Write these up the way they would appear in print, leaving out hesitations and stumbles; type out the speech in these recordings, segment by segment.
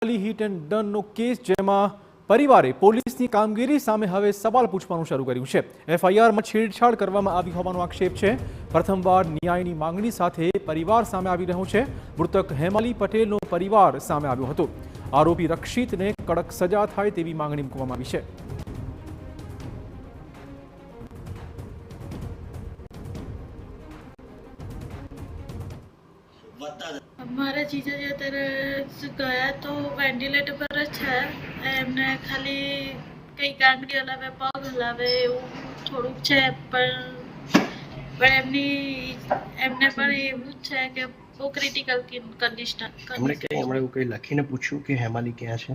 Hit and રનનો case જેમાં પરિવારે પોલીસની કામગીરી સામે હવે સવાલ પૂછવાનું શરૂ કર્યું છે। એફઆઈઆરમાં છેડછાડ કરવામાં આવી હોવાનો આક્ષેપ છે। પ્રથમવાર ન્યાયની માંગણી સાથે પરિવાર સામે આવી રહ્યો છે। મૃતક હેમાલી પટેલનો પરિવાર સામે આવ્યો હતો। આરોપી રક્ષિતને કડક સજા થાય તેવી માંગણી મૂકવામાં આવી છે। हमारा जीजाजी અત્યારે ગયા તો વેન્ટિલેટર પર જ છે। એમને ખાલી કઈ આંગળી હલાવે પગ હલાવે એવું થોડુંક છે, પણ એમને પણ એવું જ છે કે બહુ ક્રિટિકલ કન્ડિશન। એમણે કઈ લખીને પૂછ્યું કે હેમાલી ક્યાં છે?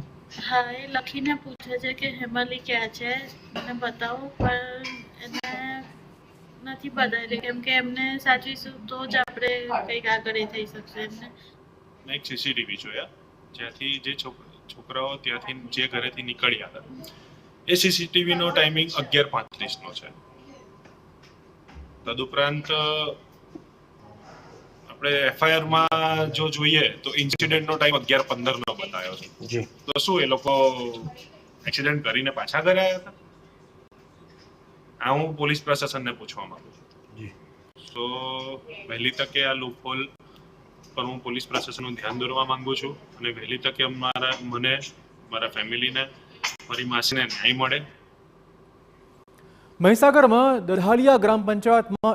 હા, એ લખીને પૂછે છે કે હેમાલી ક્યાં છે, મને બતાવો, પણ એને નથી બતાવી, કેમ કે એમને સાચવીશું તો જ આપણે કંઈક આગળ થઈ શકશે। એમને મેં એક સીસીટીવી જોયા જ્યાંથી જે છોકરાઓ ત્યાંથી જે ઘરેથી નીકળ્યા હતા એ સીસીટીવીનો ટાઈમિંગ 11:35નો છે। તદુપરાંત આપણે એફઆઈઆરમાં જો જોઈએ તો ઇન્સિડન્ટનો ટાઈમ 11:15નો બતાવ્યો છે। જી, તો શું એ લોકો એક્સિડન્ટ કરીને પાછા ઘરે આવ્યા હતા? આ હું પોલીસ પ્રશાસનને પૂછવા માંગુ છું। જી, તો વહેલી તકે આ લૂપહોલ પર હું પોલીસ પ્રશાસનનું ધ્યાન દોરવા માંગુ છું અને વહેલી તકે મને મારા ફેમિલીને મારી માસીને ન્યાય મળે। મહીસાગરમાં દધાલિયા ગ્રામ પંચાયતમાં